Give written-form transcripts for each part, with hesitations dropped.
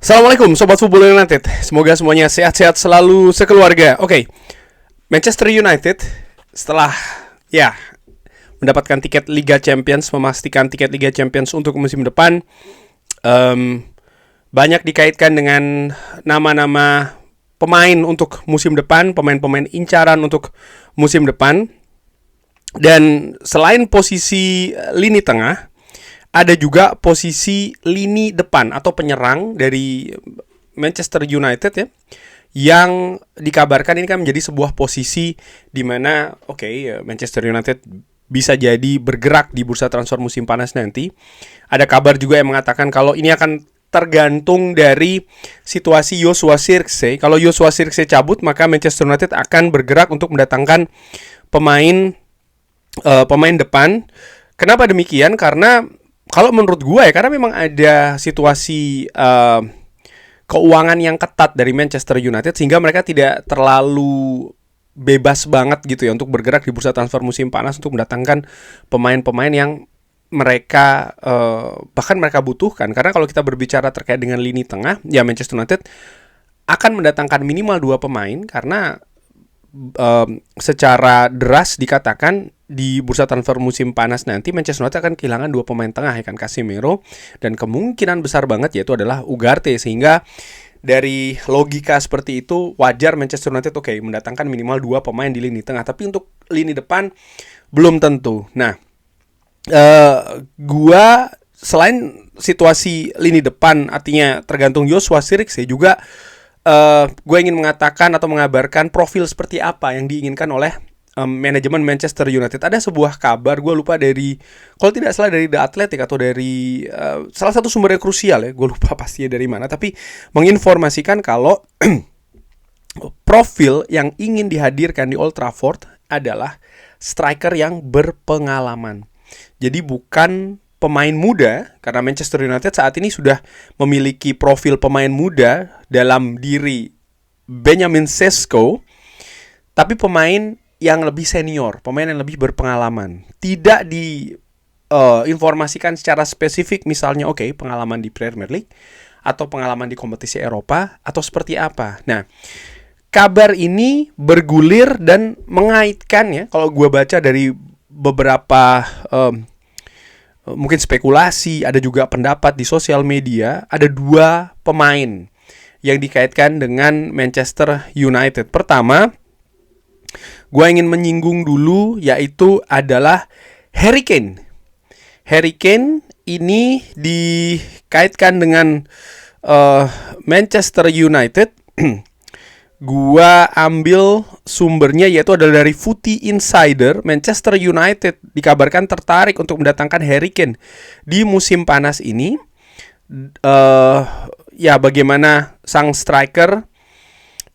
Assalamualaikum Sobat Football United. Semoga semuanya sehat-sehat selalu sekeluarga. Oke, Manchester United setelah mendapatkan tiket Liga Champions, memastikan tiket Liga Champions untuk musim depan, banyak dikaitkan dengan nama-nama pemain untuk musim depan, pemain-pemain incaran untuk musim depan. Dan selain posisi lini tengah, ada juga posisi lini depan atau penyerang dari Manchester United ya, yang dikabarkan ini kan menjadi sebuah posisi di mana Manchester United bisa jadi bergerak di bursa transfer musim panas nanti. Ada kabar juga yang mengatakan kalau ini akan tergantung dari situasi Joshua Zirkzee. Kalau Joshua Zirkzee cabut, maka Manchester United akan bergerak untuk mendatangkan pemain depan. Kenapa demikian? Karena kalau menurut gue karena memang ada situasi keuangan yang ketat dari Manchester United sehingga mereka tidak terlalu bebas banget gitu ya untuk bergerak di bursa transfer musim panas untuk mendatangkan pemain-pemain yang mereka bahkan mereka butuhkan. Karena kalau kita berbicara terkait dengan lini tengah, ya Manchester United akan mendatangkan minimal 2 pemain karena secara deras dikatakan di bursa transfer musim panas nanti Manchester United akan kehilangan 2 pemain tengah ya kan, Casemiro dan kemungkinan besar banget yaitu adalah Ugarte, sehingga dari logika seperti itu wajar Manchester United mendatangkan minimal 2 pemain di lini tengah, tapi untuk lini depan belum tentu. Nah, gua selain situasi lini depan artinya tergantung Joshua Zirkzee juga gue ingin mengatakan atau mengabarkan profil seperti apa yang diinginkan oleh manajemen Manchester United. Ada sebuah kabar, gue lupa dari, kalau tidak salah dari The Athletic atau dari salah satu sumber yang krusial ya, gue lupa pastinya dari mana, tapi menginformasikan kalau profil yang ingin dihadirkan di Old Trafford adalah striker yang berpengalaman. Jadi bukan pemain muda, karena Manchester United saat ini sudah memiliki profil pemain muda dalam diri Benjamin Sesko, tapi pemain yang lebih senior, pemain yang lebih berpengalaman. Tidak diinformasikan secara spesifik, misalnya pengalaman di Premier League atau pengalaman di kompetisi Eropa atau seperti apa. Nah, kabar ini bergulir dan mengaitkan ya, kalau gue baca dari beberapa mungkin spekulasi, ada juga pendapat di sosial media, ada 2 pemain yang dikaitkan dengan Manchester United. Pertama, gue ingin menyinggung dulu yaitu adalah Harry Kane. Harry Kane ini dikaitkan dengan Manchester United. Gua ambil sumbernya yaitu adalah dari Footy Insider. Manchester United dikabarkan tertarik untuk mendatangkan Harry Kane di musim panas ini. Bagaimana sang striker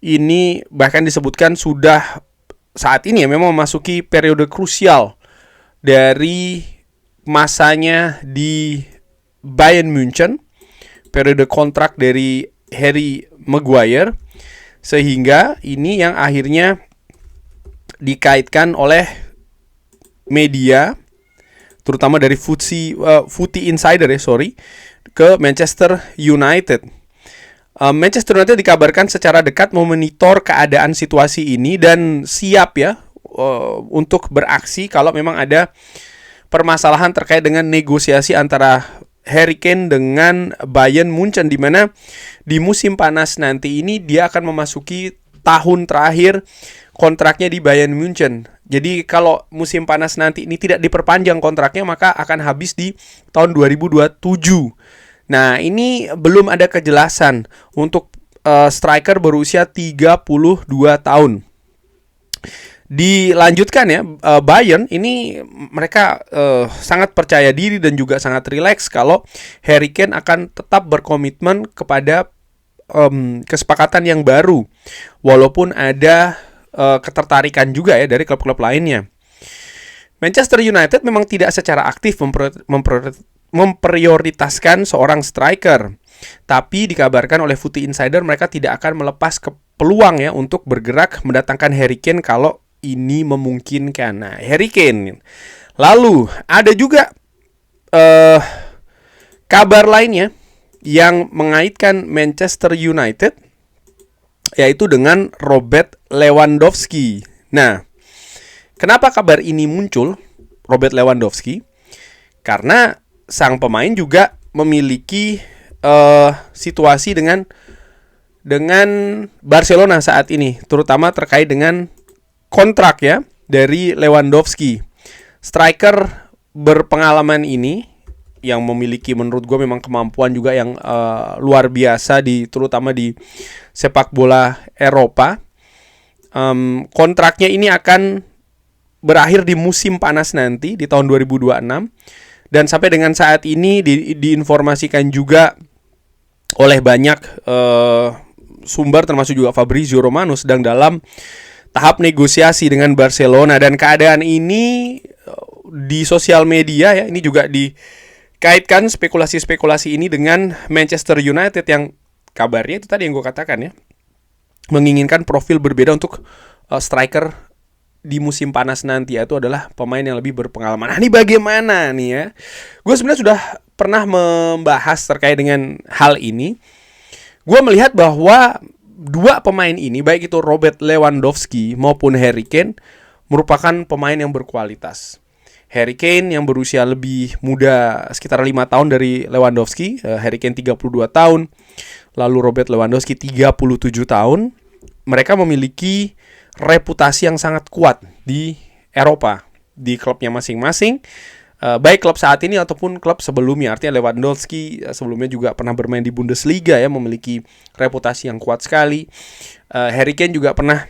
ini bahkan disebutkan sudah saat ini ya memang memasuki periode krusial dari masanya di Bayern Munchen, periode kontrak dari Harry Maguire, sehingga ini yang akhirnya dikaitkan oleh media terutama dari Footy Insider ke Manchester United. Manchester United dikabarkan secara dekat memonitor keadaan situasi ini dan siap ya untuk beraksi kalau memang ada permasalahan terkait dengan negosiasi antara Harry Kane dengan Bayern Munchen, di mana di musim panas nanti ini dia akan memasuki tahun terakhir kontraknya di Bayern Munchen. Jadi kalau musim panas nanti ini tidak diperpanjang kontraknya, maka akan habis di tahun 2027. Nah, ini belum ada kejelasan untuk striker berusia 32 tahun. Dilanjutkan ya, Bayern ini mereka sangat percaya diri dan juga sangat rileks kalau Harry Kane akan tetap berkomitmen kepada kesepakatan yang baru, walaupun ada ketertarikan juga ya dari klub-klub lainnya. Manchester United memang tidak secara aktif memprioritaskan seorang striker, tapi dikabarkan oleh Footy Insider mereka tidak akan melepas peluang ya untuk bergerak mendatangkan Harry Kane kalau ini memungkinkan. Nah, Harry Kane. Lalu ada juga kabar lainnya yang mengaitkan Manchester United, yaitu dengan Robert Lewandowski. Nah, kenapa kabar ini muncul, Robert Lewandowski? Karena sang pemain juga memiliki situasi dengan Barcelona saat ini, terutama terkait dengan kontrak ya dari Lewandowski. Striker berpengalaman ini yang memiliki menurut gue memang kemampuan juga yang luar biasa terutama di sepak bola Eropa. Kontraknya ini akan berakhir di musim panas nanti di tahun 2026, dan sampai dengan saat ini diinformasikan juga oleh banyak sumber termasuk juga Fabrizio Romano sedang dalam tahap negosiasi dengan Barcelona. Dan keadaan ini di sosial media ya, ini juga dikaitkan spekulasi-spekulasi ini dengan Manchester United yang kabarnya itu tadi yang gue katakan ya, menginginkan profil berbeda untuk striker di musim panas nanti, yaitu adalah pemain yang lebih berpengalaman. Nah, ini bagaimana nih ya? Gue sebenarnya sudah pernah membahas terkait dengan hal ini. Gue melihat bahwa dua pemain ini, baik itu Robert Lewandowski maupun Harry Kane, merupakan pemain yang berkualitas. Harry Kane yang berusia lebih muda sekitar 5 tahun dari Lewandowski, Harry Kane 32 tahun, lalu Robert Lewandowski 37 tahun. Mereka memiliki reputasi yang sangat kuat di Eropa, di klubnya masing-masing, baik klub saat ini ataupun klub sebelumnya. Artinya Lewandowski sebelumnya juga pernah bermain di Bundesliga ya, memiliki reputasi yang kuat sekali. Harry Kane juga pernah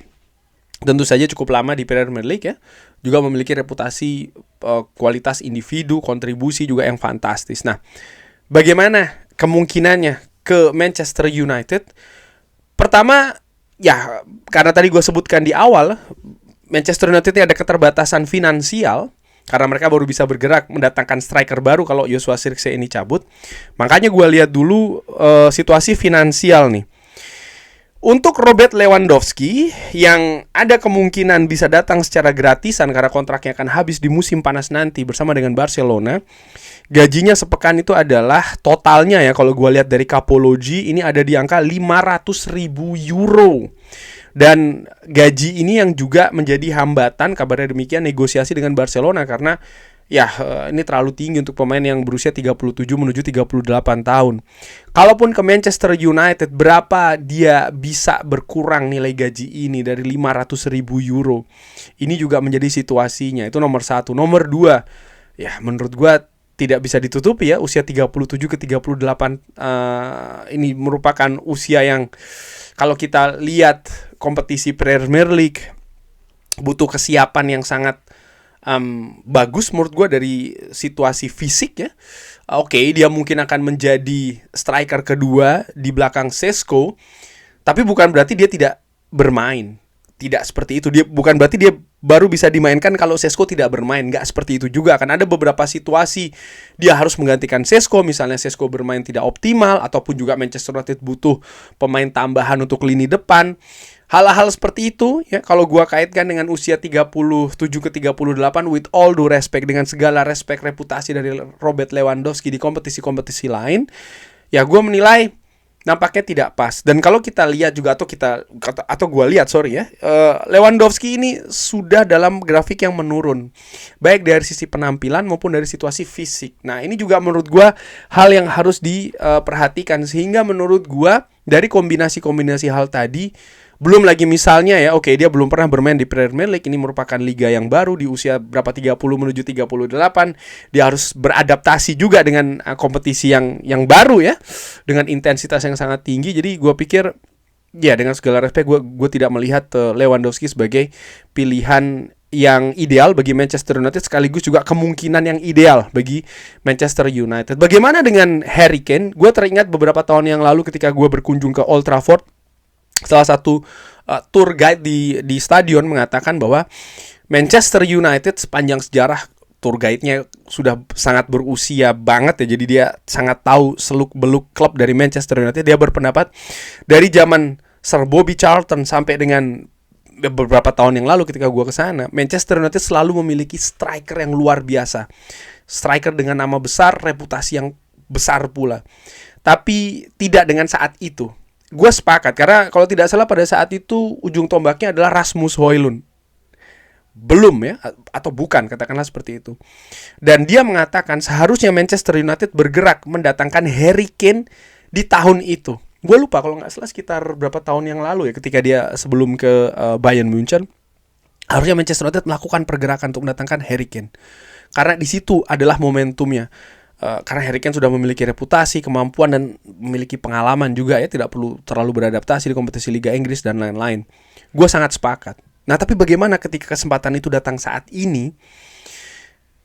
tentu saja cukup lama di Premier League ya, juga memiliki reputasi kualitas individu, kontribusi juga yang fantastis. Nah, bagaimana kemungkinannya ke Manchester United? Pertama, ya karena tadi gue sebutkan di awal, Manchester United ini ada keterbatasan finansial karena mereka baru bisa bergerak mendatangkan striker baru kalau Joshua Zirkzee ini cabut. Makanya gue lihat dulu situasi finansial nih. Untuk Robert Lewandowski yang ada kemungkinan bisa datang secara gratisan karena kontraknya akan habis di musim panas nanti bersama dengan Barcelona, gajinya sepekan itu adalah totalnya ya, kalau gue lihat dari Capology ini ada di angka 500.000 euro. Dan gaji ini yang juga menjadi hambatan, kabarnya demikian, negosiasi dengan Barcelona karena ya ini terlalu tinggi untuk pemain yang berusia 37 menuju 38 tahun. Kalaupun ke Manchester United, berapa dia bisa berkurang nilai gaji ini dari 500.000 euro? Ini juga menjadi situasinya. Itu nomor satu. Nomor dua, ya menurut gua tidak bisa ditutupi ya, usia 37 ke 38 ini merupakan usia yang kalau kita lihat kompetisi Premier League butuh kesiapan yang sangat bagus menurut gue dari situasi fisik ya. Oke, dia mungkin akan menjadi striker kedua di belakang Šeško, tapi bukan berarti dia tidak bermain. Tidak seperti itu. Dia bukan berarti dia baru bisa dimainkan kalau Šeško tidak bermain. Nggak seperti itu juga. Akan ada beberapa situasi dia harus menggantikan Šeško. Misalnya Šeško bermain tidak optimal, ataupun juga Manchester United butuh pemain tambahan untuk lini depan. Hal-hal seperti itu ya, kalau gua kaitkan dengan usia 37 ke 38, with all due respect, dengan segala respect reputasi dari Robert Lewandowski di kompetisi-kompetisi lain, ya gua menilai nampaknya tidak pas. Dan kalau kita lihat juga Lewandowski ini sudah dalam grafik yang menurun, baik dari sisi penampilan maupun dari situasi fisik. Nah, ini juga menurut gua hal yang harus diperhatikan, sehingga menurut gua dari kombinasi-kombinasi hal tadi, belum lagi misalnya ya, dia belum pernah bermain di Premier League, ini merupakan liga yang baru di usia 30 menuju 38. Dia harus beradaptasi juga dengan kompetisi yang baru ya, dengan intensitas yang sangat tinggi. Jadi gue pikir ya, dengan segala respect, gue tidak melihat Lewandowski sebagai pilihan yang ideal bagi Manchester United, sekaligus juga kemungkinan yang ideal bagi Manchester United. Bagaimana dengan Harry Kane? Gue teringat beberapa tahun yang lalu ketika gue berkunjung ke Old Trafford, salah satu tour guide di stadion mengatakan bahwa Manchester United sepanjang sejarah, tour guide-nya sudah sangat berusia banget ya, jadi dia sangat tahu seluk-beluk klub dari Manchester United. Dia berpendapat dari zaman Sir Bobby Charlton sampai dengan beberapa tahun yang lalu ketika gue kesana, Manchester United selalu memiliki striker yang luar biasa, striker dengan nama besar, reputasi yang besar pula. Tapi tidak dengan saat itu. Gue sepakat, karena kalau tidak salah pada saat itu ujung tombaknya adalah Rasmus Højlund. Belum ya, atau bukan, katakanlah seperti itu. Dan dia mengatakan seharusnya Manchester United bergerak mendatangkan Harry Kane di tahun itu. Gue lupa, kalau nggak salah sekitar berapa tahun yang lalu ya, ketika dia sebelum ke Bayern Munchen. Harusnya Manchester United melakukan pergerakan untuk mendatangkan Harry Kane. Karena di situ adalah momentumnya. Karena Harry Kane sudah memiliki reputasi, kemampuan, dan memiliki pengalaman juga ya, tidak perlu terlalu beradaptasi di kompetisi Liga Inggris dan lain-lain. Gue sangat sepakat. Nah, tapi bagaimana ketika kesempatan itu datang saat ini?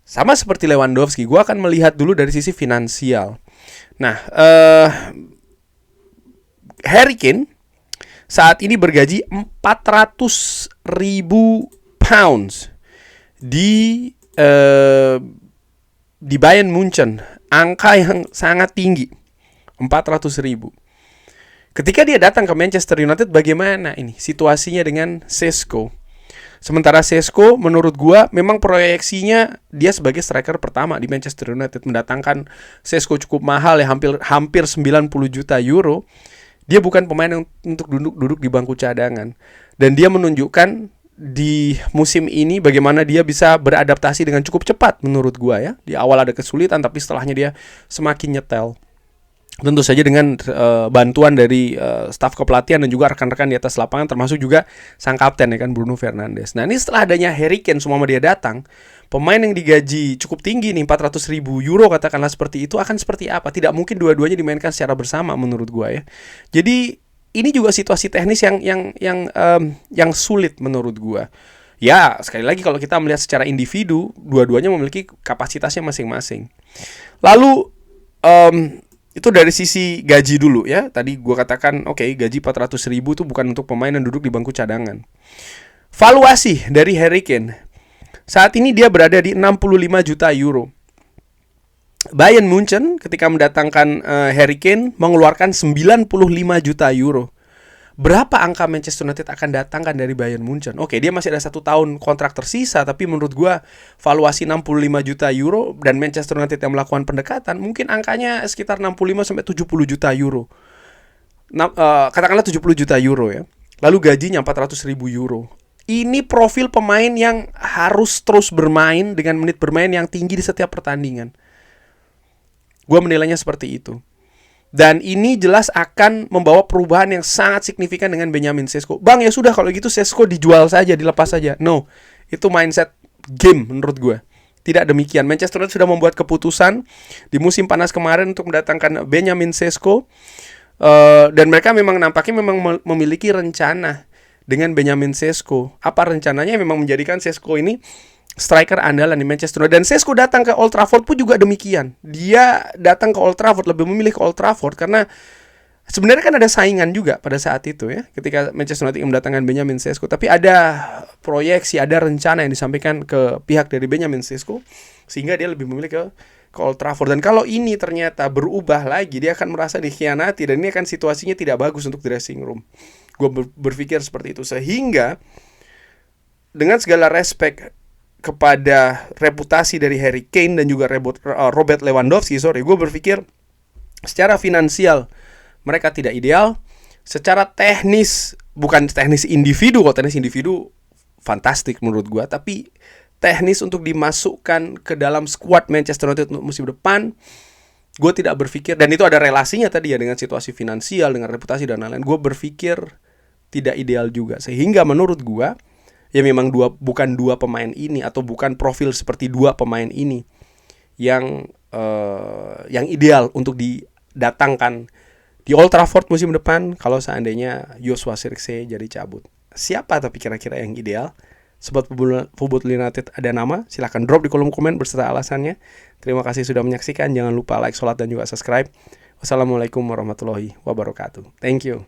Sama seperti Lewandowski, gue akan melihat dulu dari sisi finansial. Nah, Harry Kane saat ini bergaji 400.000 pounds di Bayern Munchen, angka yang sangat tinggi, 400.000. Ketika dia datang ke Manchester United, bagaimana ini situasinya dengan Šeško? Sementara Šeško menurut gua memang proyeksinya dia sebagai striker pertama di Manchester United. Mendatangkan Šeško cukup mahal ya, hampir 90 juta euro. Dia bukan pemain yang untuk duduk di bangku cadangan. Dan dia menunjukkan di musim ini bagaimana dia bisa beradaptasi dengan cukup cepat menurut gua ya. Di awal ada kesulitan, tapi setelahnya dia semakin nyetel. Tentu saja dengan bantuan dari staf kepelatihan dan juga rekan-rekan di atas lapangan, termasuk juga sang kapten ya kan, Bruno Fernandes. Nah, ini setelah adanya Harry Kane semua dia datang, pemain yang digaji cukup tinggi nih, 400.000 euro katakanlah seperti itu, akan seperti apa? Tidak mungkin dua-duanya dimainkan secara bersama menurut gua ya. Jadi ini juga situasi teknis yang sulit menurut gua. Ya, sekali lagi kalau kita melihat secara individu, dua-duanya memiliki kapasitasnya masing-masing. Lalu itu dari sisi gaji dulu ya. Tadi gua katakan gaji 400.000 itu bukan untuk pemain yang duduk di bangku cadangan. Valuasi dari Harry Kane saat ini dia berada di 65 juta euro. Bayern Munchen ketika mendatangkan Harry Kane mengeluarkan 95 juta euro. Berapa angka Manchester United akan datangkan dari Bayern Munchen? Dia masih ada 1 tahun kontrak tersisa, tapi menurut gua valuasi 65 juta euro dan Manchester United yang melakukan pendekatan, mungkin angkanya sekitar 65 sampai 70 juta euro. Katakanlah 70 juta euro ya. Lalu gajinya 400.000 euro. Ini profil pemain yang harus terus bermain dengan menit bermain yang tinggi di setiap pertandingan. Gue menilainya seperti itu. Dan ini jelas akan membawa perubahan yang sangat signifikan dengan Benjamin Šeško. Bang, ya sudah kalau gitu Šeško dijual saja, dilepas saja. No, itu mindset game menurut gue. Tidak demikian. Manchester United sudah membuat keputusan di musim panas kemarin untuk mendatangkan Benjamin Šeško. Dan mereka memang nampaknya memiliki rencana dengan Benjamin Šeško. Apa rencananya? Memang menjadikan Šeško ini striker andalan di Manchester United. Dan Šeško datang ke Old Trafford pun juga demikian. Dia datang ke Old Trafford, lebih memilih ke Old Trafford karena sebenarnya kan ada saingan juga pada saat itu ya, ketika Manchester United mendatangkan Benjamin Šeško. Tapi ada proyeksi, ada rencana yang disampaikan ke pihak dari Benjamin Šeško sehingga dia lebih memilih ke Old Trafford. Dan kalau ini ternyata berubah lagi, dia akan merasa dikhianati dan ini akan situasinya tidak bagus untuk dressing room. Gue berpikir seperti itu. Sehingga dengan segala respect kepada reputasi dari Harry Kane dan juga Robert Lewandowski, gue berpikir secara finansial mereka tidak ideal. Secara teknis, bukan teknis individu, kalau teknis individu fantastik menurut gue, tapi teknis untuk dimasukkan ke dalam skuad Manchester United untuk musim depan, gue tidak berpikir, dan itu ada relasinya tadi ya dengan situasi finansial, dengan reputasi dan lain-lain. Gue berpikir tidak ideal juga. Sehingga menurut gue ya memang bukan dua pemain ini atau bukan profil seperti dua pemain ini yang ideal untuk didatangkan di Old Trafford musim depan kalau seandainya Joshua Zirkzee jadi cabut. Siapa tapi kira-kira yang ideal? Sobat Football United ada nama? Silahkan drop di kolom komen berserta alasannya. Terima kasih sudah menyaksikan. Jangan lupa like, sholat, dan juga subscribe. Wassalamualaikum warahmatullahi wabarakatuh. Thank you.